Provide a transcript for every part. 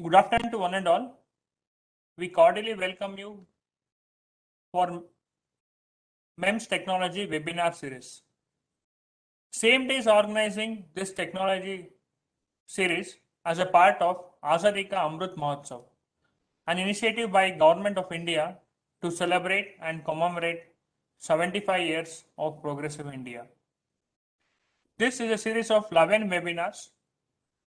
Good afternoon to one and all. We cordially welcome you for MEMS Technology webinar series. CMT is organizing this technology series as a part of Azadi Ka Amrit Mahotsav, an initiative by Government of India to celebrate and commemorate 75 years of progressive India. This is a series of 11 webinars.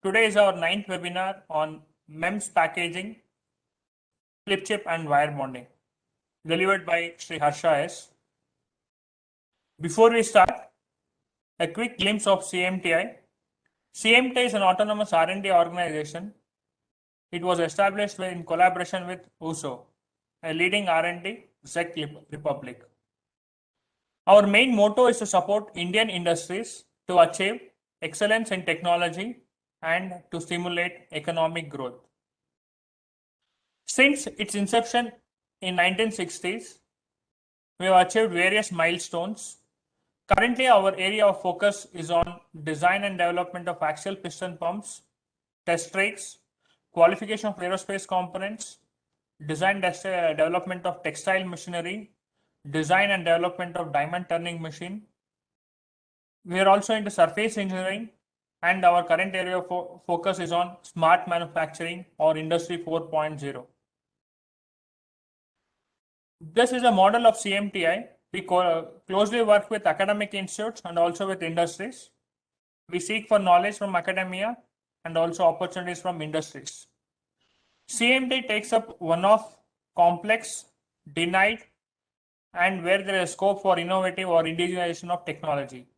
Today is our 9th webinar on MEMS packaging, flip chip and wire bonding, delivered by Sri Harsha S. Before we start, a quick glimpse of CMTI. CMTI is an autonomous R&D organization. It was established in collaboration with USO, a leading R&D Czech Republic. Our main motto is to support Indian industries to achieve excellence in technology and to stimulate economic growth. Since its inception in 1960s, we have achieved various milestones. Currently, our area of focus is on design and development of axial piston pumps, test rigs, qualification of aerospace components, design development of textile machinery, design and development of diamond turning machine. We are also into surface engineering, and our current area of focus is on smart manufacturing or Industry 4.0. This is a model of CMTI. We closely work with academic institutes and also with industries. We seek for knowledge from academia and also opportunities from industries. CMTI takes up one of complex, denied, and where there is scope for innovative or indigenization of technology,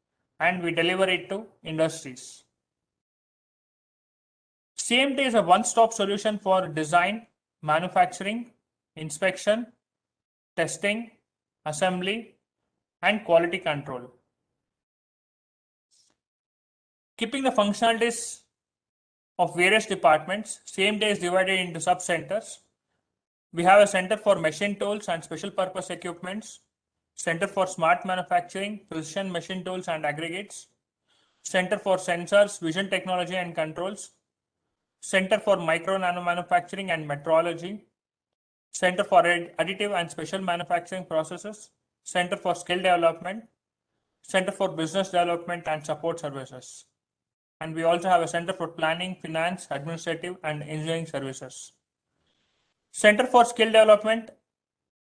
and we deliver it to industries. CMTI is a one-stop solution for design, manufacturing, inspection, testing, assembly, and quality control. Keeping the functionalities of various departments, CMTI is divided into sub-centers. We have a center for machine tools and special purpose equipments, center for smart manufacturing, precision machine tools and aggregates, center for sensors, vision technology and controls, center for micro nano manufacturing and metrology, center for additive and special manufacturing processes, center for skill development, center for business development and support services. And we also have a center for planning, finance, administrative and engineering services. Center for Skill Development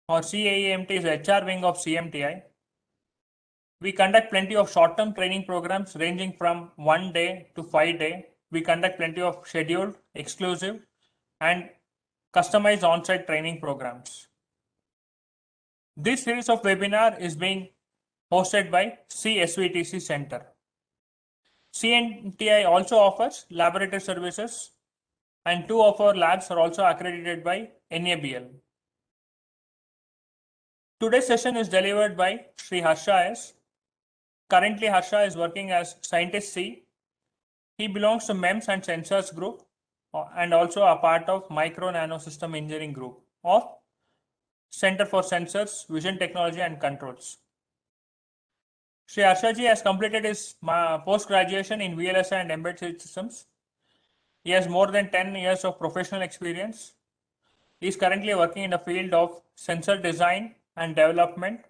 or CAEMT is the HR wing of CMTI. We conduct plenty of short-term training programs ranging from 1 day to 5 days. We conduct plenty of scheduled, exclusive and customized on-site training programs. This series of webinar is being hosted by CSVTC Center. CMTI also offers laboratory services, and 2 of our labs are also accredited by NABL. Today's session is delivered by Sri Harsha S. Currently, Harsha is working as Scientist C. He belongs to MEMS and Sensors Group and also a part of Micro Nano System Engineering Group of Center for Sensors, Vision Technology and Controls. Sri Harsha ji has completed his post-graduation in VLSI and Embedded Systems. He has more than 10 years of professional experience. He is currently working in the field of sensor design and development,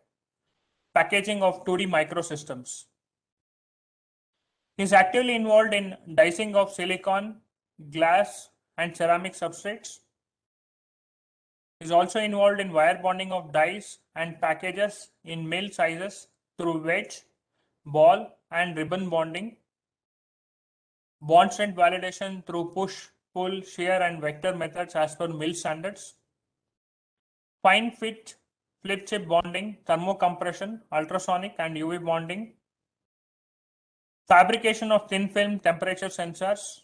packaging of 2D microsystems. He is actively involved in dicing of silicon, glass, and ceramic substrates. He is also involved in wire bonding of dies and packages in mill sizes through wedge, ball, and ribbon bonding. Bond strength validation through push, pull, shear, and vector methods as per mill standards. Fine fit, flip chip bonding, thermocompression, ultrasonic, and UV bonding. Fabrication of thin film temperature sensors.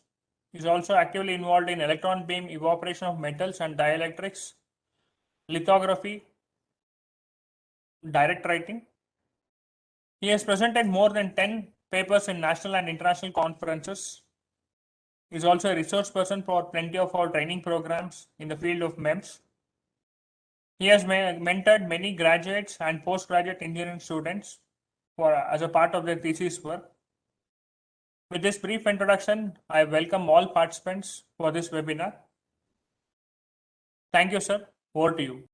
Is also actively involved in electron beam evaporation of metals and dielectrics, lithography, direct writing. He has presented more than 10 papers in national and international conferences. He is also a resource person for plenty of our training programs in the field of MEMS. He has mentored many graduates and postgraduate engineering students as a part of their thesis work. With this brief introduction, I welcome all participants for this webinar. Thank you, sir. Over to you.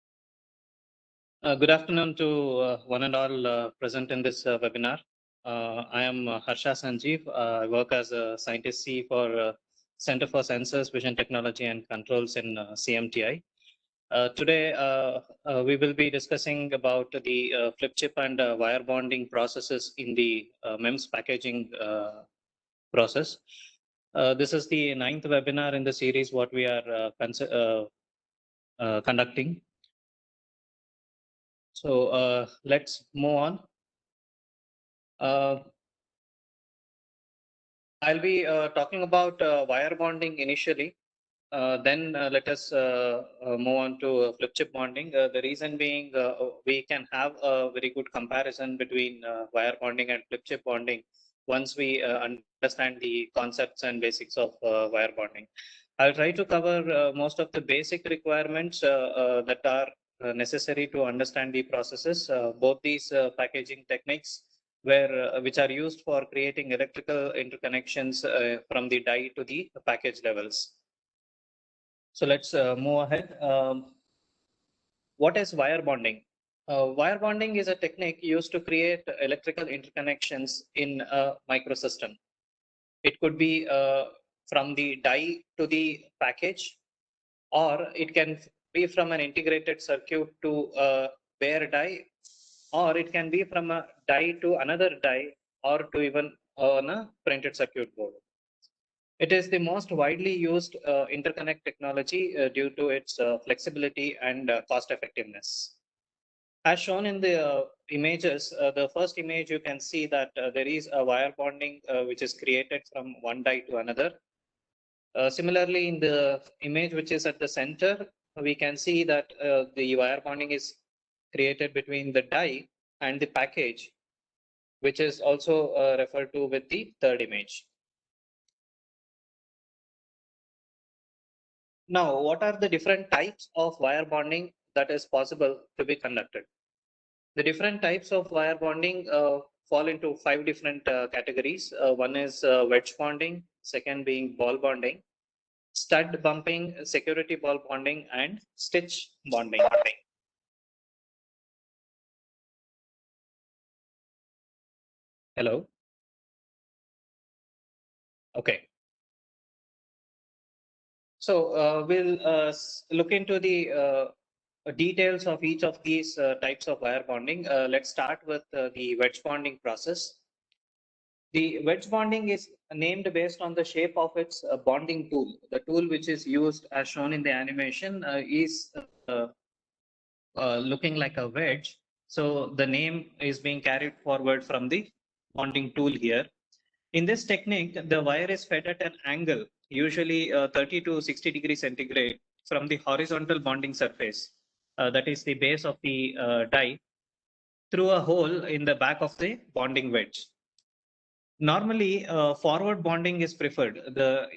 Good afternoon to one and all present in this webinar. I am Harsha Sanjeev. I work as a scientist C for Center for Sensors, Vision Technology and Controls in CMTI. Today, we will be discussing about the flip chip and wire bonding processes in the MEMS packaging process. This is the 9th webinar in the series what we are conducting. So let's move on. I'll be talking about wire bonding initially. Then let us move on to flip chip bonding. The reason being we can have a very good comparison between wire bonding and flip chip bonding once we understand the concepts and basics of wire bonding. I'll try to cover most of the basic requirements that are necessary to understand the processes. Both these packaging techniques which are used for creating electrical interconnections from the die to the package levels. So let's move ahead. What is wire bonding? Wire bonding is a technique used to create electrical interconnections in a microsystem. It could be from the die to the package, or it can be from an integrated circuit to a bare die, or it can be from a die to another die, or to even on a printed circuit board. It is the most widely used interconnect technology due to its flexibility and cost effectiveness. As shown in the images, the first image you can see that there is a wire bonding which is created from one die to another. Similarly, in the image which is at the center, we can see that the wire bonding is created between the die and the package, which is also referred to with the third image. Now, what are the different types of wire bonding that is possible to be conducted? The different types of wire bonding fall into 5 different categories. One is wedge bonding, second being ball bonding, stud bumping, security ball bonding, and stitch bonding. Hello? Okay. So we'll look into the details of each of these types of wire bonding. Let's start with the wedge bonding process. The wedge bonding is named based on the shape of its bonding tool. The tool which is used as shown in the animation is looking like a wedge. So the name is being carried forward from the bonding tool here. In this technique, the wire is fed at an angle, usually 30 to 60 degrees centigrade from the horizontal bonding surface, that is the base of the die, through a hole in the back of the bonding wedge. Normally, forward bonding is preferred. The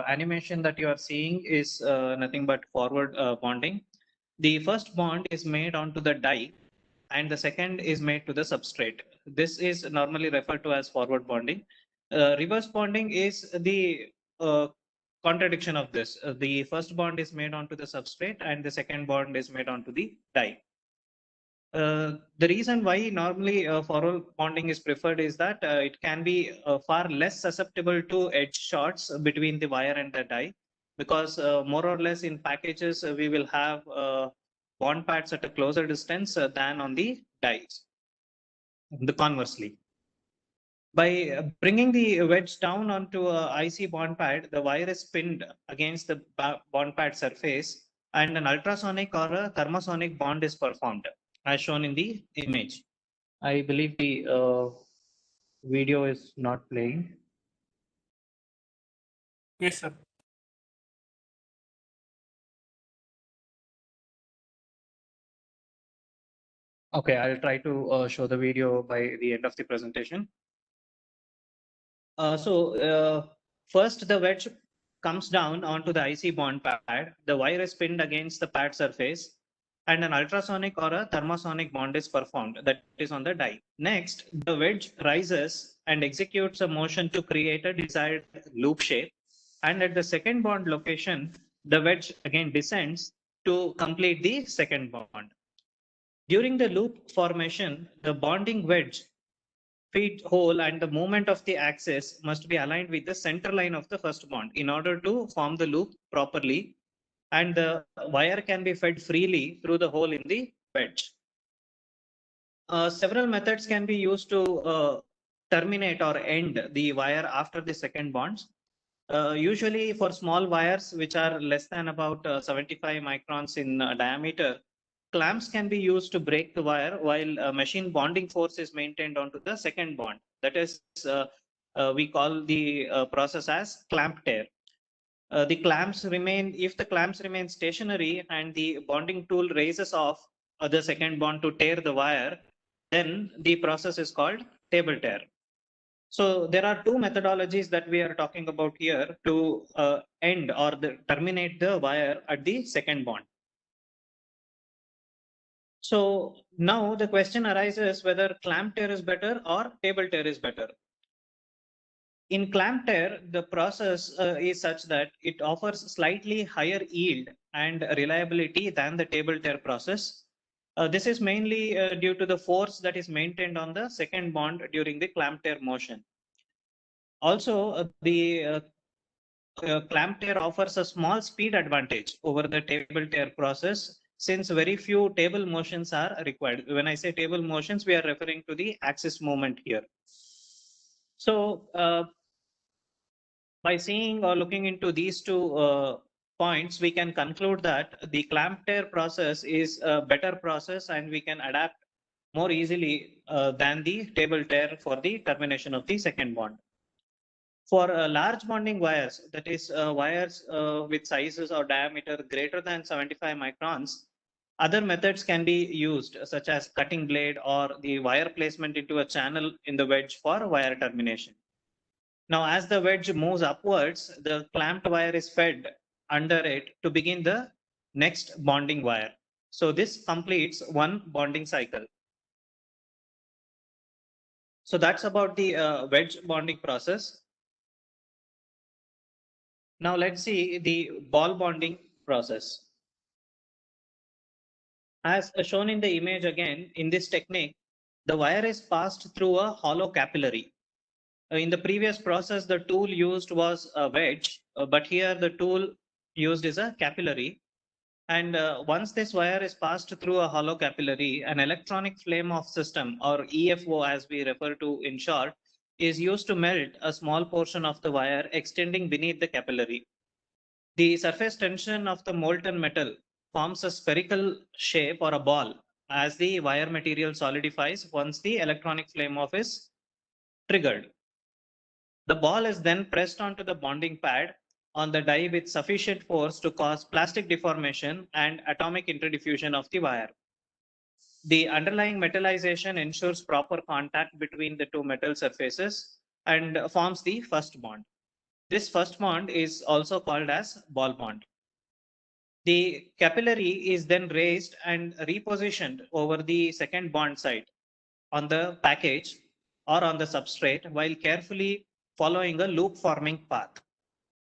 animation that you are seeing is nothing but forward bonding. The first bond is made onto the die and the second is made to the substrate. This is normally referred to as forward bonding. Reverse bonding is the contradiction of this. The first bond is made onto the substrate and the second bond is made onto the die. The reason why normally forward bonding is preferred is that it can be far less susceptible to edge shorts between the wire and the die, because more or less in packages we will have bond pads at a closer distance than on the dies. The conversely, by bringing the wedge down onto a IC bond pad, the wire is pinned against the bond pad surface and an ultrasonic or a thermosonic bond is performed, as shown in the image. I believe the video is not playing. Yes, sir. Okay, I'll try to show the video by the end of the presentation. First the wedge comes down onto the IC bond pad. The wire is pinned against the pad surface and an ultrasonic or a thermosonic bond is performed, that is on the die. Next, the wedge rises and executes a motion to create a desired loop shape. And at the second bond location, the wedge again descends to complete the second bond. During the loop formation, the bonding wedge, feed hole and the movement of the axis must be aligned with the center line of the first bond in order to form the loop properly, and the wire can be fed freely through the hole in the wedge. Several methods can be used to terminate or end the wire after the second bonds. Usually for small wires which are less than about 75 microns in diameter, clamps can be used to break the wire while machine bonding force is maintained onto the second bond. That is, we call the process as clamp tear. The clamps remain, if the clamps remain stationary and the bonding tool raises off the second bond to tear the wire, then the process is called table tear. So there are two methodologies that we are talking about here to end or terminate the wire at the second bond. So now the question arises whether clamp tear is better or table tear is better. In clamp tear, the process is such that it offers slightly higher yield and reliability than the table tear process. This is mainly due to the force that is maintained on the second bond during the clamp tear motion. Also, the clamp tear offers a small speed advantage over the table tear process since very few table motions are required. When I say table motions, we are referring to the axis movement here. So by seeing or looking into these two points, we can conclude that the clamp tear process is a better process and we can adapt more easily than the table tear for the termination of the second bond. For large bonding wires, that is wires with sizes or diameter greater than 75 microns, other methods can be used such as cutting blade or the wire placement into a channel in the wedge for wire termination. Now, as the wedge moves upwards, the clamped wire is fed under it to begin the next bonding wire. So this completes one bonding cycle. So that's about the wedge bonding process. Now let's see the ball bonding process. As shown in the image again, in this technique, the wire is passed through a hollow capillary. In the previous process, the tool used was a wedge, but here the tool used is a capillary. And once this wire is passed through a hollow capillary, an electronic flame off system, or EFO as we refer to in short, is used to melt a small portion of the wire extending beneath the capillary. The surface tension of the molten metal forms a spherical shape or a ball as the wire material solidifies once the electronic flame off is triggered. The ball is then pressed onto the bonding pad on the die with sufficient force to cause plastic deformation and atomic interdiffusion of the wire. The underlying metallization ensures proper contact between the two metal surfaces and forms the first bond. This first bond is also called as ball bond. The capillary is then raised and repositioned over the second bond site on the package or on the substrate while carefully following a loop forming path.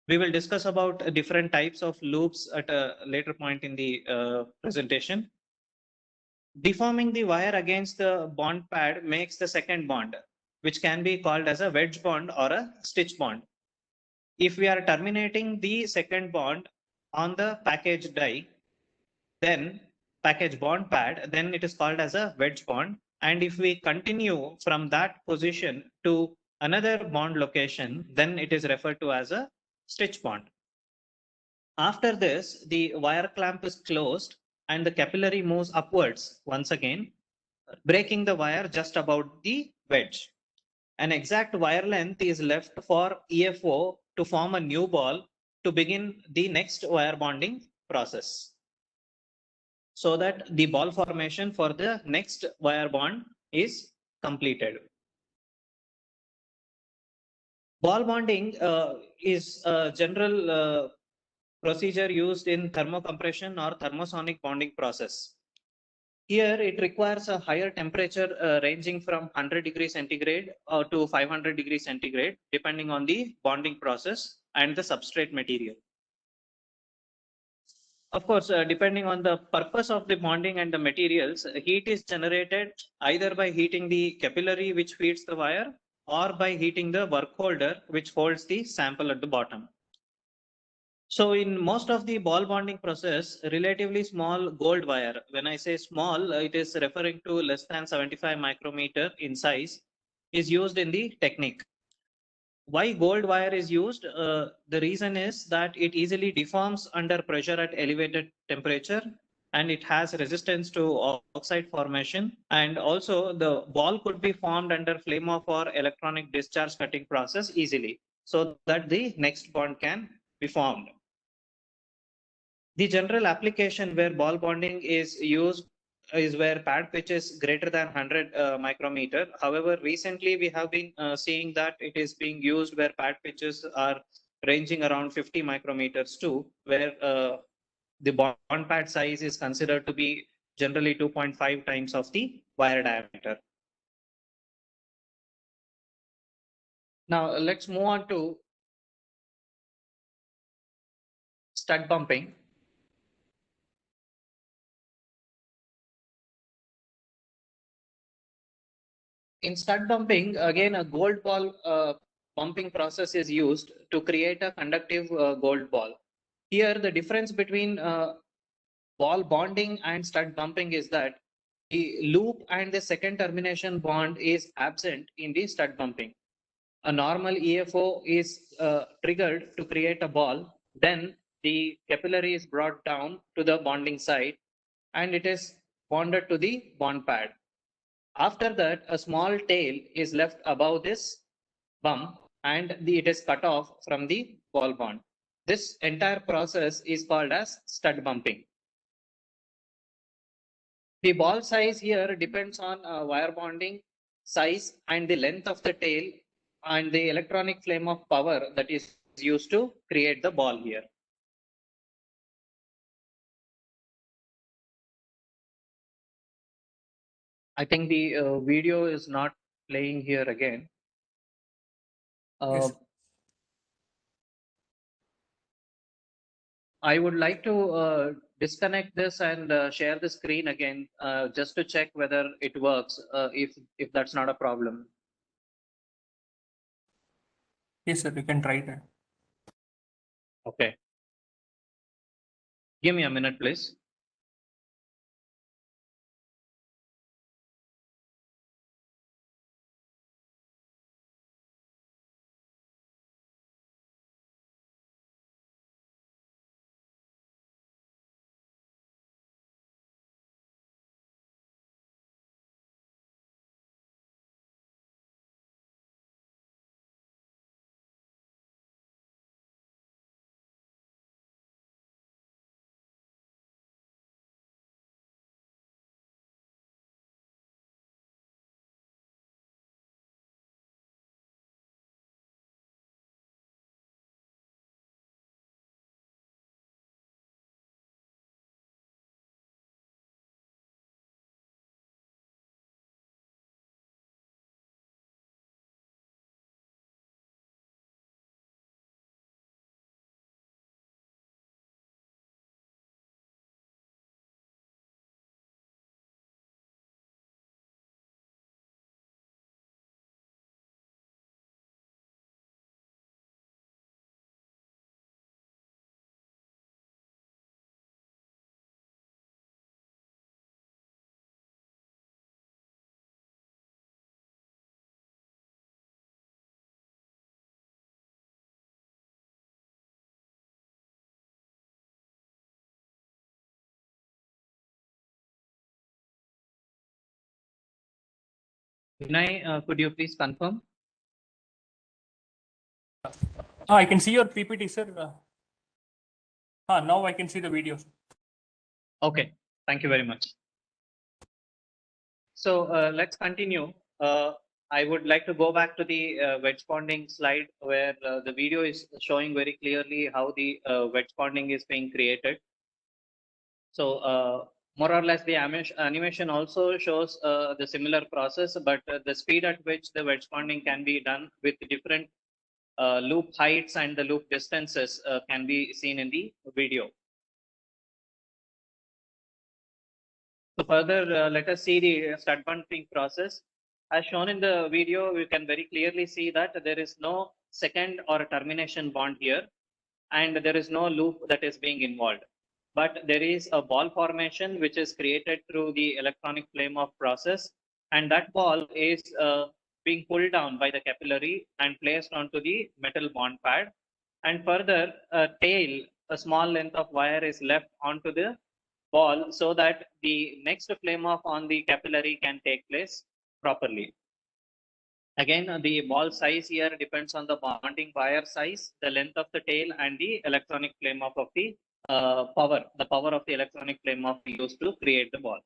We will discuss about different types of loops at a later point in the presentation. Deforming the wire against the bond pad makes the second bond, which can be called as a wedge bond or a stitch bond. If we are terminating the second bond on the package die, then package bond pad, then it is called as a wedge bond. And if we continue from that position to another bond location, then it is referred to as a stitch bond. After this, the wire clamp is closed and the capillary moves upwards once again, breaking the wire just about the wedge. An exact wire length is left for EFO to form a new ball to begin the next wire bonding process, so that the ball formation for the next wire bond is completed. Ball bonding is a general procedure used in thermocompression or thermosonic bonding process. Here it requires a higher temperature ranging from 100 degrees centigrade to 500 degrees centigrade, depending on the bonding process and the substrate material. Of course, depending on the purpose of the bonding and the materials, heat is generated either by heating the capillary which feeds the wire or by heating the work holder which holds the sample at the bottom. So in most of the ball bonding process, relatively small gold wire, when I say small, it is referring to less than 75 micrometer in size, is used in the technique. Why gold wire is used? The reason is that it easily deforms under pressure at elevated temperature and it has resistance to oxide formation. And also the ball could be formed under flame off or electronic discharge cutting process easily so that the next bond can be formed. The general application where ball bonding is used is where pad pitch is greater than 100 micrometer. However, recently we have been seeing that it is being used where pad pitches are ranging around 50 micrometers too, where the bond pad size is considered to be generally 2.5 times of the wire diameter. Now let's move on to stud bumping. In stud bumping, again, a gold ball bumping process is used to create a conductive gold ball. Here, the difference between ball bonding and stud bumping is that the loop and the second termination bond is absent in the stud bumping. A normal EFO is triggered to create a ball, then the capillary is brought down to the bonding site and it is bonded to the bond pad. After that, a small tail is left above this bump and it is cut off from the ball bond. This entire process is called as stud bumping. The ball size here depends on wire bonding size and the length of the tail and the electronic flame of power that is used to create the ball here. I think the video is not playing here again. Yes. I would like to disconnect this and share the screen again just to check whether it works if that's not a problem. Yes, sir, you can try that. Okay. Give me a minute, please. Vinay, could you please confirm? I can see your PPT, sir. Now I can see the video. Okay, thank you very much. So let's continue. I would like to go back to the wedge bonding slide where the video is showing very clearly how the wedge bonding is being created. So more or less the animation also shows the similar process, but the speed at which the wedge bonding can be done with different loop heights and the loop distances can be seen in the video. So further, let us see the stud bonding process. As shown in the video, we can very clearly see that there is no second or termination bond here, and there is no loop that is being involved. But there is a ball formation which is created through the electronic flame off process, and that ball is being pulled down by the capillary and placed onto the metal bond pad. And further, a tail, a small length of wire is left onto the ball so that the next flame off on the capillary can take place properly. Again, the ball size here depends on the bonding wire size, the length of the tail, and the electronic flame off of the power of the electronic flame off used to create the ball.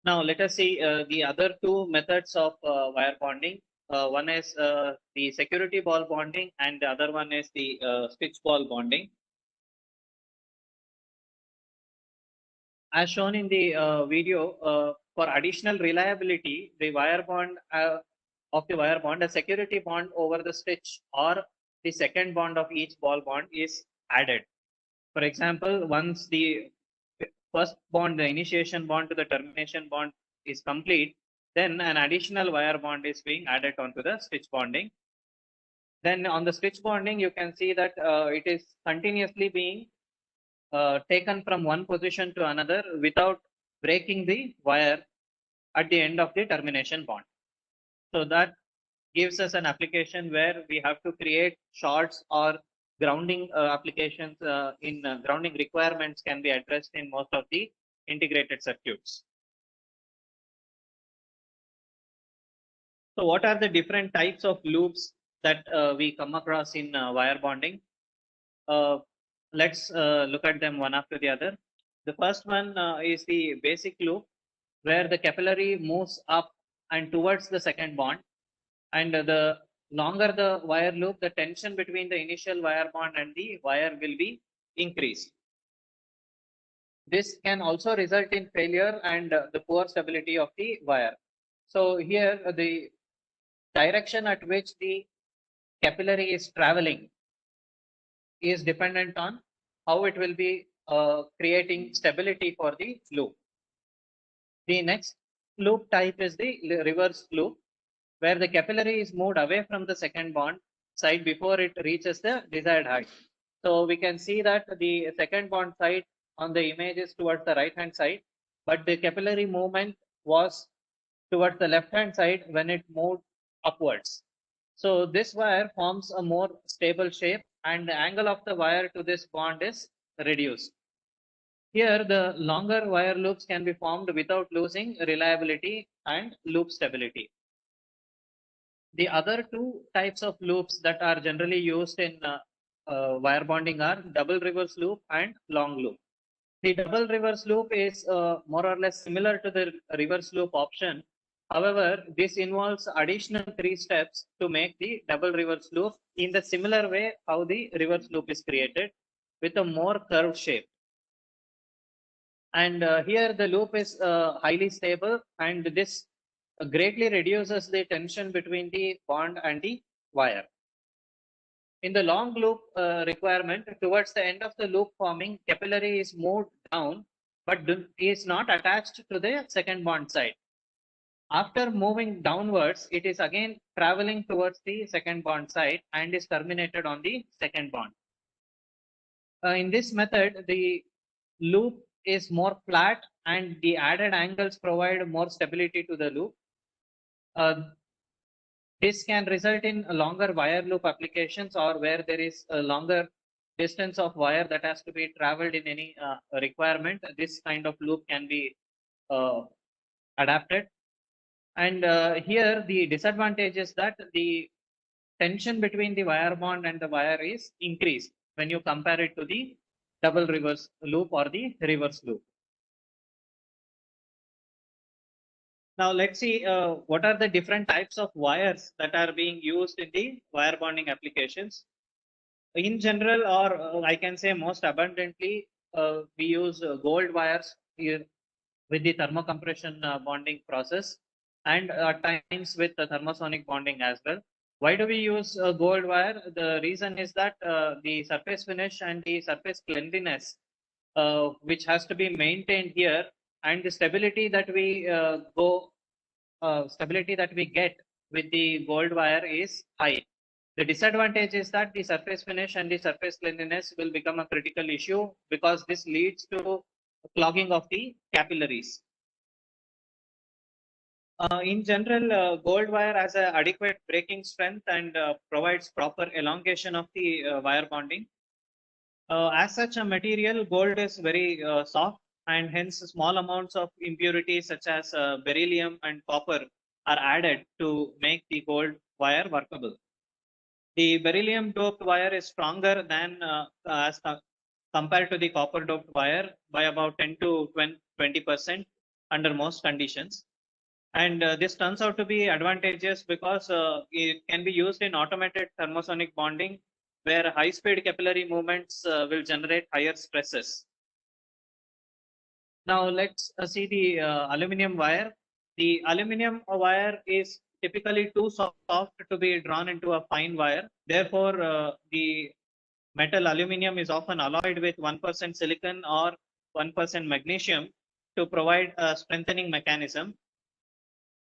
Now, let us see the other two methods of wire bonding. One is the security ball bonding, and the other one is the stitch ball bonding. As shown in the video, for additional reliability, the wire bond a security bond over the stitch or the second bond of each ball bond is added. For example, once the first bond, the initiation bond to the termination bond is complete, then an additional wire bond is being added onto the stitch bonding. Then on the stitch bonding, you can see that it is continuously being taken from one position to another without breaking the wire at the end of the termination bond. So that gives us an application where we have to create shorts or grounding applications in grounding requirements can be addressed in most of the integrated circuits. So what are the different types of loops that we come across in wire bonding? Let's look at them one after the other. The first one is the basic loop, where the capillary moves up and towards the second bond. And the longer the wire loop, the tension between the initial wire bond and the wire will be increased. This can also result in failure and the poor stability of the wire. So here the direction at which the capillary is traveling is dependent on how it will be creating stability for the loop. The next loop type is the reverse loop, where the capillary is moved away from the second bond side before it reaches the desired height. So we can see that the second bond side on the image is towards the right hand side, but the capillary movement was towards the left hand side when it moved upwards. So this wire forms a more stable shape, and the angle of the wire to this bond is reduced. Here, the longer wire loops can be formed without losing reliability and loop stability. The other two types of loops that are generally used in wire bonding are double reverse loop and long loop. The double reverse loop is more or less similar to the reverse loop option. However, this involves additional 3 steps to make the double reverse loop in the similar way how the reverse loop is created, with a more curved shape. And here the loop is highly stable, and this greatly reduces the tension between the bond and the wire. In the long loop requirement, towards the end of the loop forming, capillary is moved down, but is not attached to the second bond side. After moving downwards, it is again traveling towards the second bond side and is terminated on the second bond. In this method, the loop is more flat, and the added angles provide more stability to the loop. This can result in longer wire loop applications, or where there is a longer distance of wire that has to be traveled in any requirement. This kind of loop can be adapted. And here the disadvantage is that the tension between the wire bond and the wire is increased when you compare it to the double reverse loop or the reverse loop. Now let's see what are the different types of wires that are being used in the wire bonding applications. In general, or I can say most abundantly, we use gold wires here with the thermocompression bonding process, and at times with the thermosonic bonding as well. Why do we use gold wire? The reason is that the surface finish and the surface cleanliness which has to be maintained here, and the stability that we stability that we get with the gold wire is high. The disadvantage is that the surface finish and the surface cleanliness will become a critical issue because this leads to clogging of the capillaries. In general, gold wire has an adequate breaking strength and provides proper elongation of the wire bonding. As such a material, gold is very soft, and hence small amounts of impurities such as beryllium and copper are added to make the gold wire workable. The beryllium doped wire is stronger than compared to the copper doped wire by about 10 to 20% under most conditions. And this turns out to be advantageous because it can be used in automated thermosonic bonding, where high-speed capillary movements will generate higher stresses. Now let's see the aluminum wire. The aluminum wire is typically too soft to be drawn into a fine wire. Therefore, the metal aluminum is often alloyed with 1% silicon or 1% magnesium to provide a strengthening mechanism.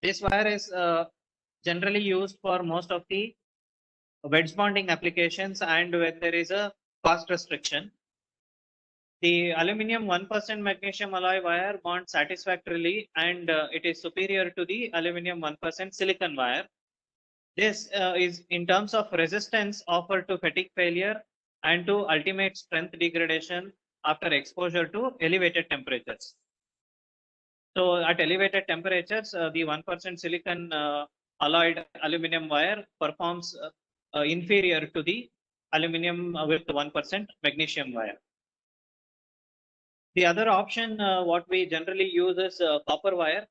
This wire is generally used for most of the wedge bonding applications and when there is a cost restriction. The aluminum 1% magnesium alloy wire bonds satisfactorily and it is superior to the aluminum 1% silicon wire. This is in terms of resistance offered to fatigue failure and to ultimate strength degradation after exposure to elevated temperatures. So at elevated temperatures, the 1% silicon alloyed aluminum wire performs inferior to the aluminum with 1% magnesium wire. The other option, what we generally use is copper wire.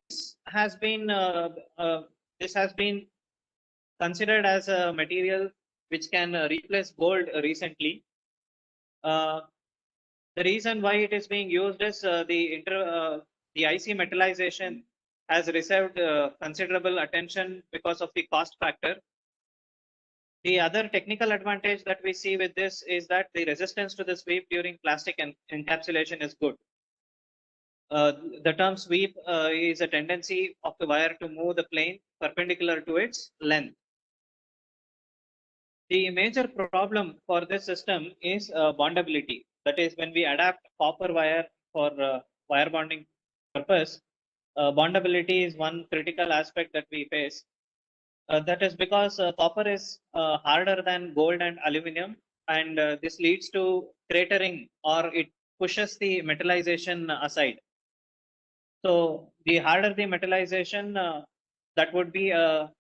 This has been considered as a material which can replace gold recently. The reason why it is being used is the IC metallization has received considerable attention because of the cost factor. The other technical advantage that we see with this is that the resistance to the sweep during plastic encapsulation is good. The term sweep is a tendency of the wire to move the plane perpendicular to its length. The major problem for this system is bondability. That is, when we adapt copper wire for wire bonding purpose, bondability is one critical aspect that we face. That is because copper is harder than gold and aluminum, and this leads to cratering or it pushes the metallization aside. So the harder the metallization, that would be a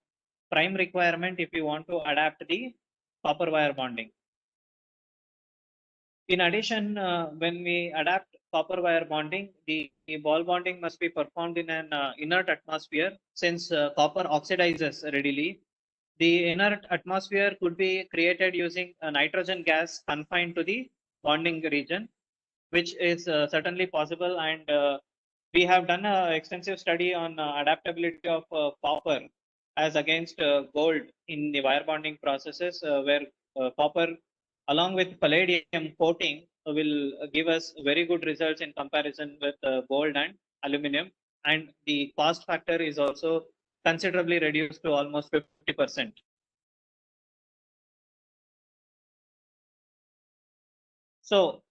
prime requirement if you want to adapt the copper wire bonding. In addition, when we adapt copper wire bonding, the ball bonding must be performed in an inert atmosphere since copper oxidizes readily. The inert atmosphere could be created using a nitrogen gas confined to the bonding region, which is certainly possible. And we have done an extensive study on adaptability of copper as against gold in the wire bonding processes, where copper along with palladium coating will give us very good results in comparison with gold and aluminum. And the cost factor is also considerably reduced to almost 50%. So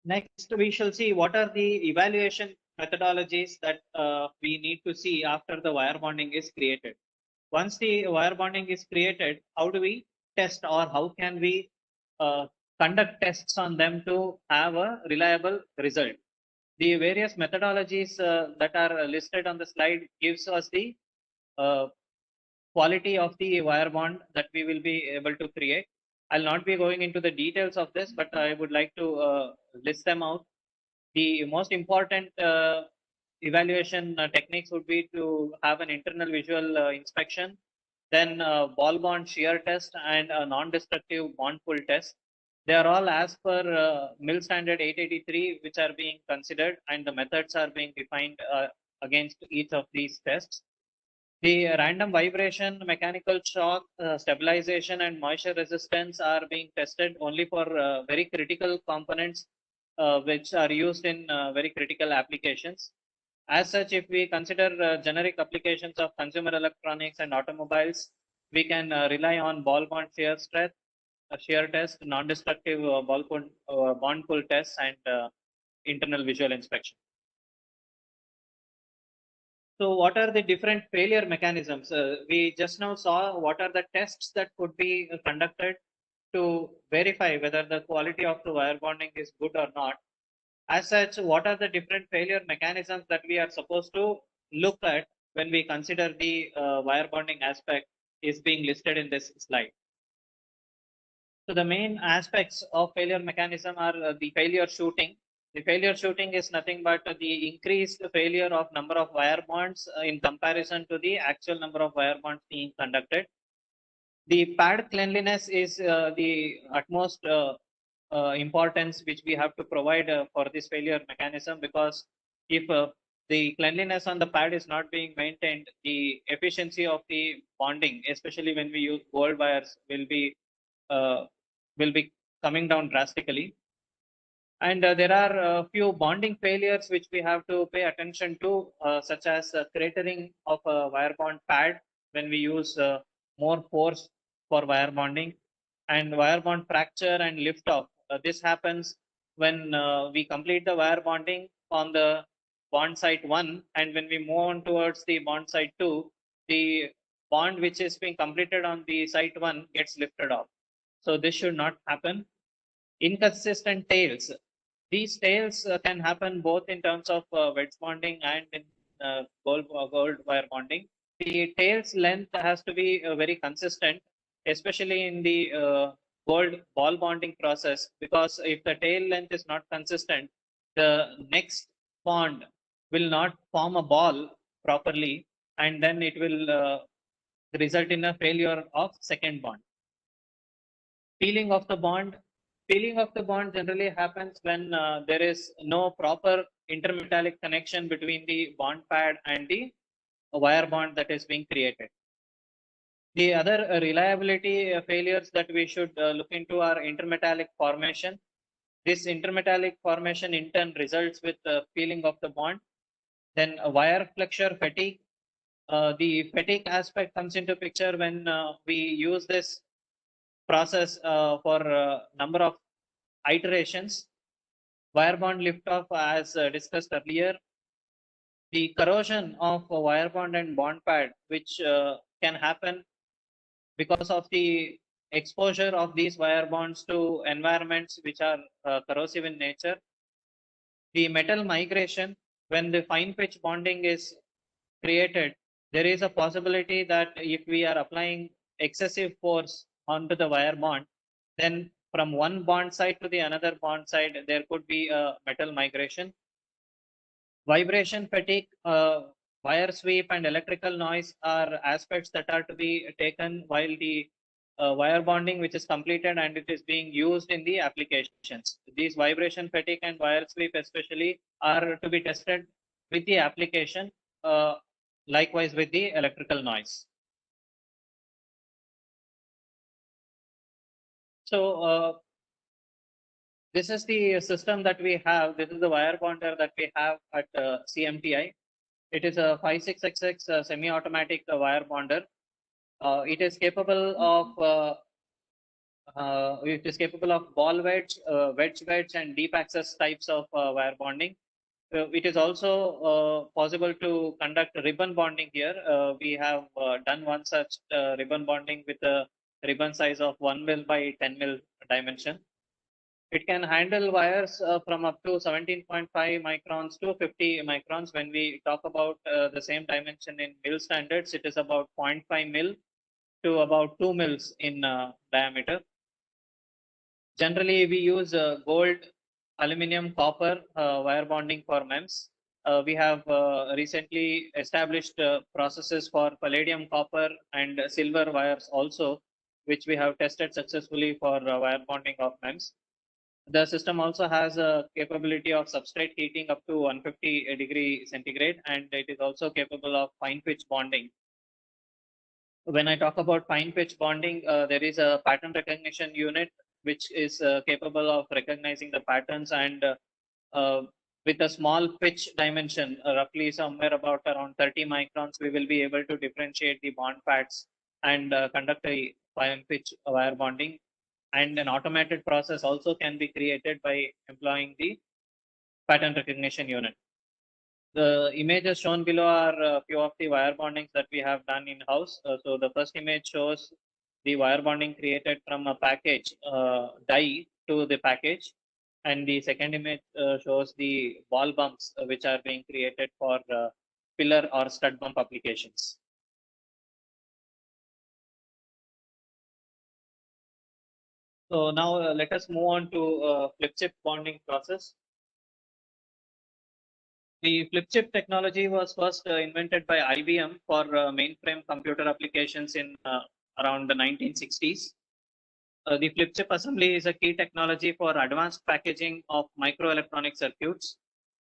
next we shall see what are the evaluation methodologies that we need to see after the wire bonding is created. Once the wire bonding is created, how do we test or how can we conduct tests on them to have a reliable result? The various methodologies that are listed on the slide gives us the quality of the wire bond that we will be able to create. I'll not be going into the details of this, but I would like to list them out. The most important evaluation techniques would be to have an internal visual inspection, then ball bond shear test and a non-destructive bond pull test. They are all as per MIL standard 883, which are being considered, and the methods are being defined against each of these tests. The random vibration, mechanical shock, stabilization, and moisture resistance are being tested only for very critical components which are used in very critical applications. As such, if we consider generic applications of consumer electronics and automobiles, we can rely on ball bond shear strength, shear test, non-destructive bond pull tests, and internal visual inspection. So what are the different failure mechanisms? We just now saw what are the tests that could be conducted to verify whether the quality of the wire bonding is good or not. As such, what are the different failure mechanisms that we are supposed to look at when we consider the wire bonding aspect is being listed in this slide. So the main aspects of failure mechanism are the failure shooting. The failure shooting is nothing but the increased failure of number of wire bonds in comparison to the actual number of wire bonds being conducted. The pad cleanliness is the utmost importance which we have to provide for this failure mechanism, because if the cleanliness on the pad is not being maintained, the efficiency of the bonding, especially when we use gold wires, uh, will be coming down drastically. And there are a few bonding failures which we have to pay attention to, such as cratering of a wire bond pad when we use more force for wire bonding, and wire bond fracture and lift off. This happens when we complete the wire bonding on the bond site 1, and when we move on towards the bond site 2, the bond which is being completed on the site 1 gets lifted off. So this should not happen. Inconsistent tails. These tails can happen both in terms of wedge bonding and in gold wire bonding. The tail's length has to be very consistent, especially in the gold ball bonding process, because if the tail length is not consistent, the next bond will not form a ball properly, and then it will result in a failure of second bond. Peeling of the bond. Peeling of the bond generally happens when there is no proper intermetallic connection between the bond pad and the wire bond that is being created. The other reliability failures that we should look into are intermetallic formation. This intermetallic formation in turn results with peeling of the bond. Then wire flexure fatigue. The fatigue aspect comes into picture when we use this process for number of iterations. Wire bond liftoff, as discussed earlier. The corrosion of a wire bond and bond pad, which can happen because of the exposure of these wire bonds to environments which are corrosive in nature. The metal migration, when the fine pitch bonding is created, there is a possibility that if we are applying excessive force onto the wire bond, then from one bond side to the another bond side, there could be a metal migration. Vibration fatigue, wire sweep, and electrical noise are aspects that are to be taken while the wire bonding which is completed and it is being used in the applications. These vibration fatigue and wire sweep especially are to be tested with the application, likewise with the electrical noise. So this is the system that we have. This is the wire bonder that we have at CMTI. It is a 56XX semi-automatic wire bonder. It is capable of ball wedge, and deep access types of wire bonding. It is also possible to conduct ribbon bonding here. We have done one such ribbon bonding with a ribbon size of 1 mil by 10 mil dimension. It can handle wires from up to 17.5 microns to 50 microns. When we talk about the same dimension in mil standards, it is about 0.5 mil to about 2 mils in diameter. Generally, we use gold, aluminum, copper wire bonding for MEMS. We have recently established processes for palladium, copper, and silver wires also, which we have tested successfully for wire bonding of MEMS. The system also has a capability of substrate heating up to 150 degree centigrade, and it is also capable of fine pitch bonding. When I talk about fine pitch bonding, there is a pattern recognition unit which is capable of recognizing the patterns, and with a small pitch dimension, roughly somewhere about around 30 microns, we will be able to differentiate the bond pads and conduct a fine pitch wire bonding. And an automated process also can be created by employing the pattern recognition unit. The images shown below are a few of the wire bondings that we have done in-house. So the first image shows the wire bonding created from a package die to the package. And the second image shows the ball bumps which are being created for pillar or stud bump applications. So now let us move on to flip chip bonding process. The flip chip technology was first invented by IBM for mainframe computer applications in around the 1960s. The flip chip assembly is a key technology for advanced packaging of microelectronic circuits.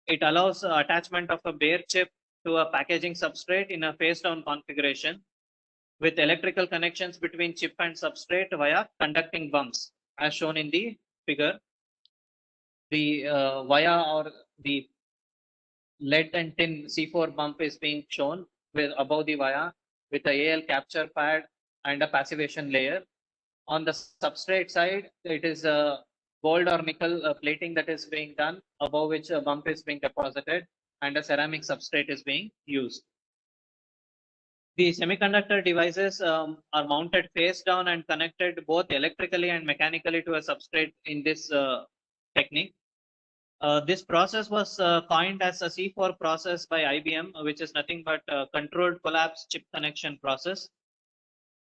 It allows attachment of a bare chip to a packaging substrate in a face down configuration with electrical connections between chip and substrate via conducting bumps, as shown in the figure. The via or the lead and tin C4 bump is being shown with above the via with a AL capture pad and a passivation layer. On the substrate side, it is a gold or nickel plating that is being done, above which a bump is being deposited and a ceramic substrate is being used. The semiconductor devices are mounted face down and connected both electrically and mechanically to a substrate in this technique. This process was coined as a C4 process by IBM, which is nothing but a controlled collapse chip connection process.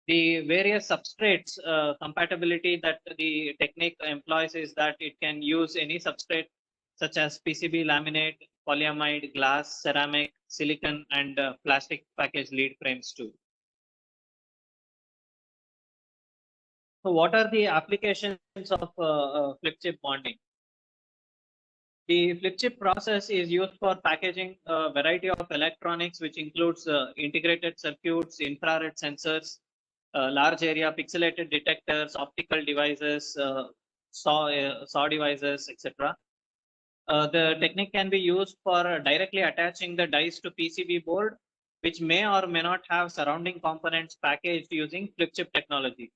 The various substrates compatibility that the technique employs is that it can use any substrate such as PCB laminate, polyamide, glass, ceramic, silicon, and plastic package lead frames too. So what are the applications of flip chip bonding? The flip chip process is used for packaging a variety of electronics, which includes integrated circuits, infrared sensors, large area pixelated detectors, optical devices, SAW devices, etc. The technique can be used for directly attaching the dies to PCB board, which may or may not have surrounding components packaged using flip chip technology.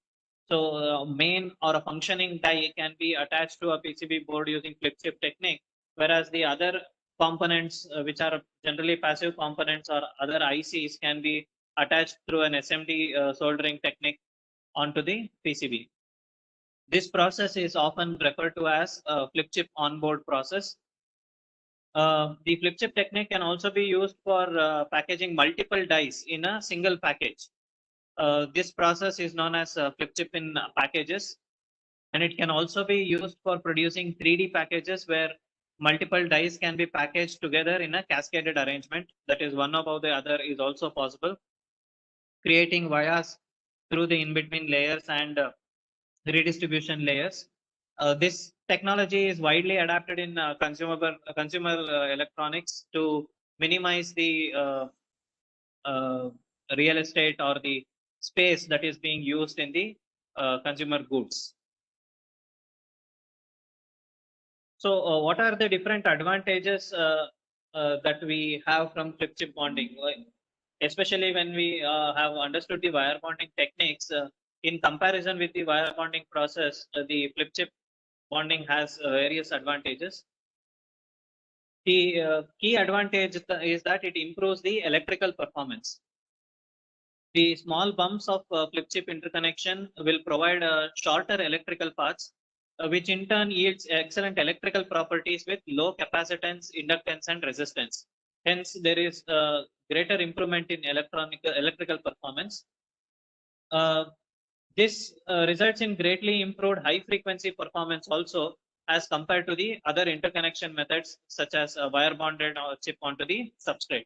So main or a functioning die can be attached to a PCB board using flip chip technique, whereas the other components, which are generally passive components or other ICs, can be attached through an SMD soldering technique onto the PCB. This process is often referred to as a flip chip onboard process. The flip chip technique can also be used for packaging multiple dies in a single package. This process is known as flip chip in packages, and it can also be used for producing 3D packages where multiple dies can be packaged together in a cascaded arrangement, that is one above the other, is also possible, creating vias through the in-between layers and redistribution layers. This technology is widely adapted in consumer electronics to minimize the real estate or the space that is being used in the consumer goods. So what are the different advantages that we have from flip chip bonding? Especially when we have understood the wire bonding techniques, in comparison with the wire bonding process, the flip chip bonding has various advantages. The key advantage is that it improves the electrical performance. The small bumps of flip chip interconnection will provide shorter electrical paths, which in turn yields excellent electrical properties with low capacitance, inductance, and resistance. Hence, there is greater improvement in electrical performance. This results in greatly improved high frequency performance also as compared to the other interconnection methods such as wire bonded or chip onto the substrate.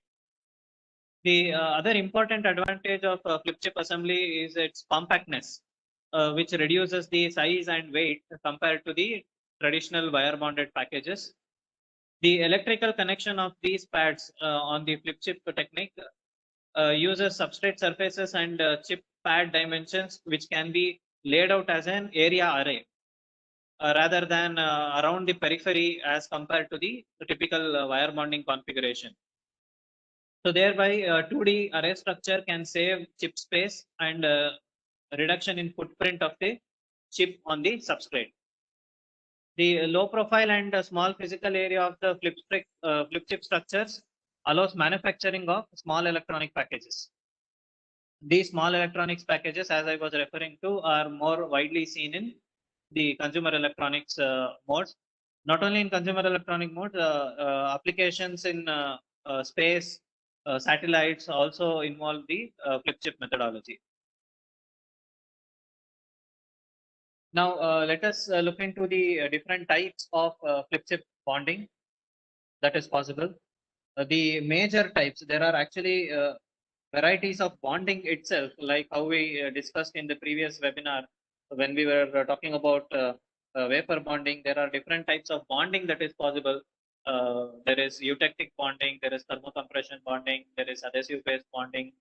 The other important advantage of flip chip assembly is its compactness, which reduces the size and weight compared to the traditional wire bonded packages. The electrical connection of these pads on the flip chip technique uses substrate surfaces and chip pad dimensions, which can be laid out as an area array rather than around the periphery as compared to the typical wire bonding configuration. So thereby 2D array structure can save chip space and reduction in footprint of the chip on the substrate. The low profile and small physical area of the flip chip structures allows manufacturing of small electronic packages. These small electronics packages, as I was referring to, are more widely seen in the consumer electronics modes. Not only in consumer electronic mode, applications in space, satellites also involve the flip chip methodology. Now, let us look into the different types of flip chip bonding that is possible. The major types, there are actually varieties of bonding itself, like how we discussed in the previous webinar when we were talking about vapor bonding. There are different types of bonding that is possible. There is eutectic bonding, there is thermocompression bonding, there is adhesive based bonding,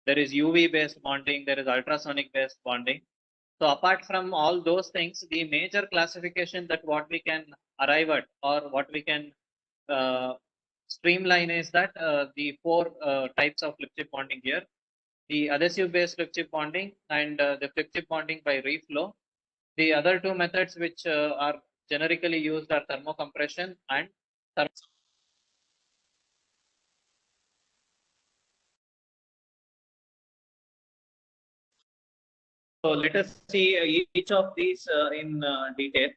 there is UV based bonding, there is ultrasonic based bonding. So apart from all those things, the major classification that what we can arrive at or what we can streamline is that the four types of flip chip bonding here: the adhesive based flip chip bonding and the flip chip bonding by reflow. The other two methods which are generically used are thermocompression and so let us see each of these in detail.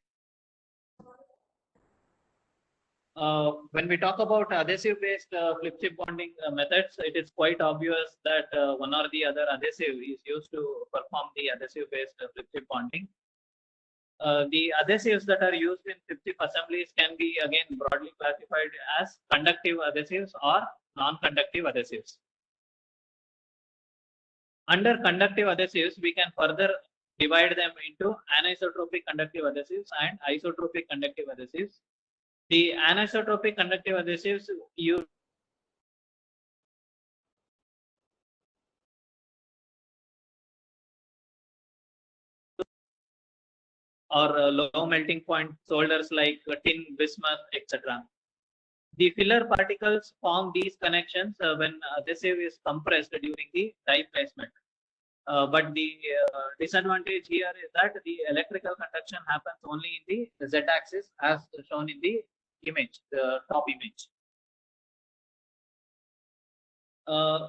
When we talk about adhesive based flip chip bonding methods, it is quite obvious that one or the other adhesive is used to perform the adhesive based flip chip bonding. The adhesives that are used in flip chip assemblies can be again broadly classified as conductive adhesives or non-conductive adhesives. Under conductive adhesives, we can further divide them into anisotropic conductive adhesives and isotropic conductive adhesives. The anisotropic conductive adhesives use or low melting point soliders like tin, bismuth, etc. The filler particles form these connections when adhesive is compressed during the die placement. But the disadvantage here is that the electrical conduction happens only in the z-axis as shown in the image, the top image.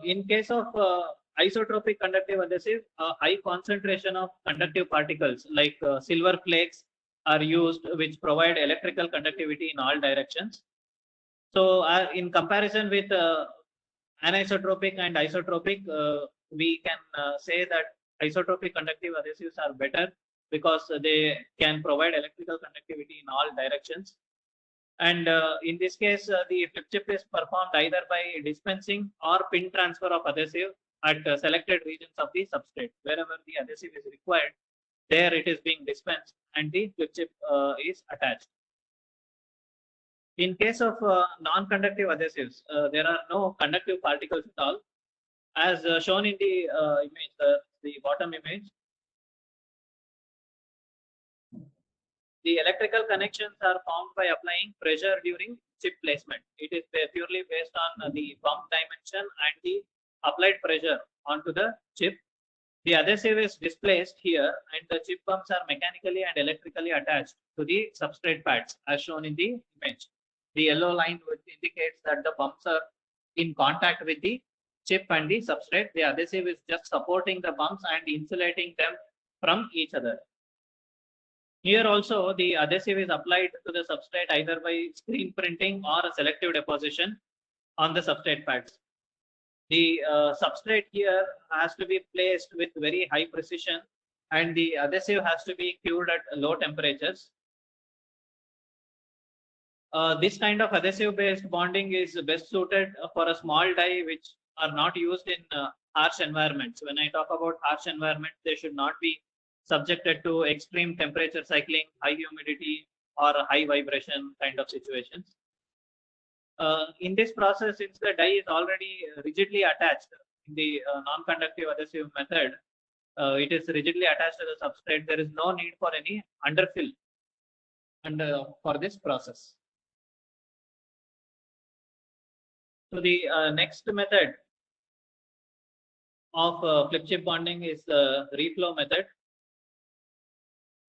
In case of isotropic conductive adhesive, a high concentration of conductive particles like silver flakes are used, which provide electrical conductivity in all directions. So in comparison with anisotropic and isotropic, we can say that isotropic conductive adhesives are better because they can provide electrical conductivity in all directions. And in this case, the flip chip is performed either by dispensing or pin transfer of adhesive at selected regions of the substrate. Wherever the adhesive is required, there it is being dispensed and the flip chip is attached. In case of non-conductive adhesives, there are no conductive particles at all. As shown in the image, the bottom image, the electrical connections are formed by applying pressure during chip placement. It is purely based on the bump dimension and the applied pressure onto the chip. The adhesive is displaced here and the chip bumps are mechanically and electrically attached to the substrate pads as shown in the image. The yellow line which indicates that the bumps are in contact with the chip and the substrate. The adhesive is just supporting the bumps and insulating them from each other. Here also the adhesive is applied to the substrate either by screen printing or a selective deposition on the substrate pads. The substrate here has to be placed with very high precision and the adhesive has to be cured at low temperatures. This kind of adhesive based bonding is best suited for a small die which are not used in harsh environments. When I talk about harsh environments, they should not be subjected to extreme temperature cycling, high humidity or high vibration kind of situations. In this process, since the die is already rigidly attached in the non-conductive adhesive method, it is rigidly attached to the substrate. There is no need for any underfill and for this process. So the next method of flip chip bonding is the reflow method.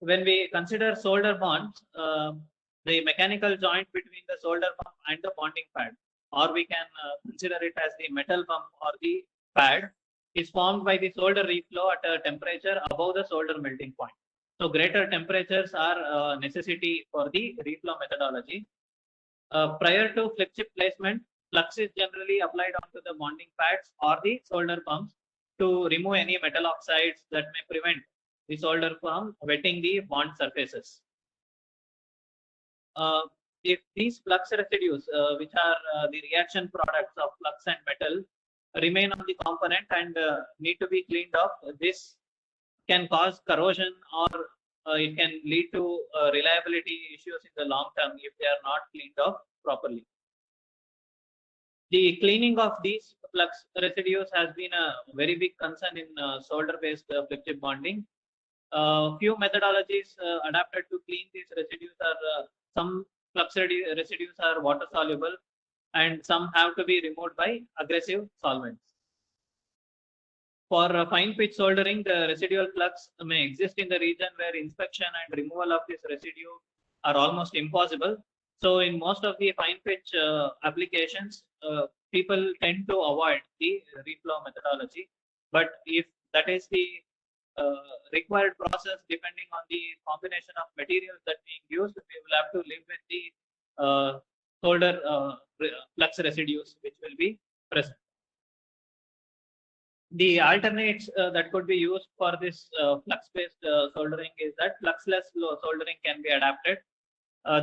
When we consider solder bonds, the mechanical joint between the solder bump and the bonding pad, or we can consider it as the metal bump or the pad, is formed by the solder reflow at a temperature above the solder melting point. So greater temperatures are a necessity for the reflow methodology. Prior to flip chip placement, flux is generally applied onto the bonding pads or the solder pumps to remove any metal oxides that may prevent the solder from wetting the bond surfaces. If these flux residues, which are the reaction products of flux and metal, remain on the component and need to be cleaned off, this can cause corrosion or it can lead to reliability issues in the long term if they are not cleaned off properly. The cleaning of these flux residues has been a very big concern in solder-based flip chip bonding. Few methodologies adapted to clean these residues are some flux residues are water soluble and some have to be removed by aggressive solvents. For fine pitch soldering, the residual flux may exist in the region where inspection and removal of this residue are almost impossible. So in most of the fine pitch applications, people tend to avoid the reflow methodology. But if that is the required process, depending on the combination of materials that being used, we will have to live with the solder flux residues which will be present. The alternates that could be used for this flux-based soldering is that fluxless soldering can be adapted.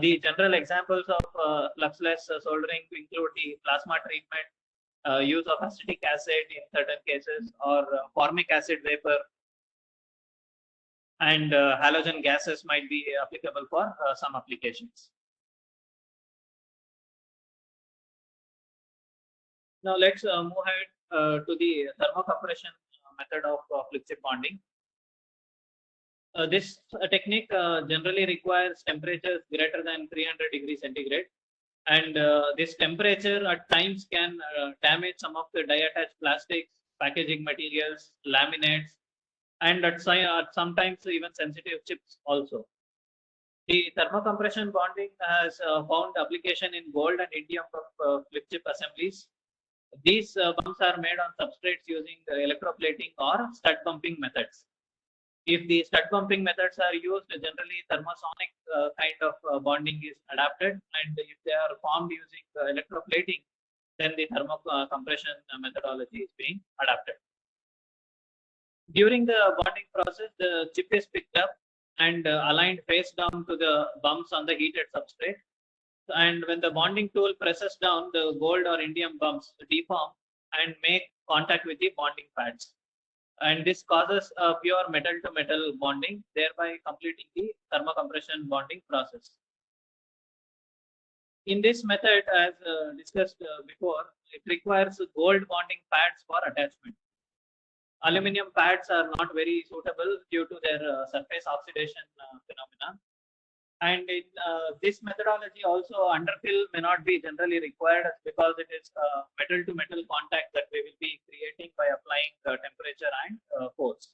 The general examples of fluxless soldering include the plasma treatment, use of acetic acid in certain cases, or formic acid vapor, and halogen gases might be applicable for some applications. Now let's move ahead to the thermocompression method of flip chip bonding. This technique generally requires temperatures greater than 300 degrees centigrade, and this temperature at times can damage some of the die-attached plastics, packaging materials, laminates, and at sometimes even sensitive chips also. The thermocompression bonding has found application in gold and indium flip chip assemblies. These bumps are made on substrates using electroplating or stud bumping methods. If the stud bumping methods are used, generally thermosonic kind of bonding is adapted, and if they are formed using electroplating, then the thermocompression methodology is being adapted. During the bonding process, the chip is picked up and aligned face down to the bumps on the heated substrate. And when the bonding tool presses down, the gold or indium bumps deform and make contact with the bonding pads. And this causes a pure metal to metal bonding, thereby completing the thermocompression bonding process. In this method, as discussed before, it requires gold bonding pads for attachment. Aluminum pads are not very suitable due to their surface oxidation phenomena. And in this methodology also, underfill may not be generally required because it is metal to metal contact that we will be creating by applying temperature and force.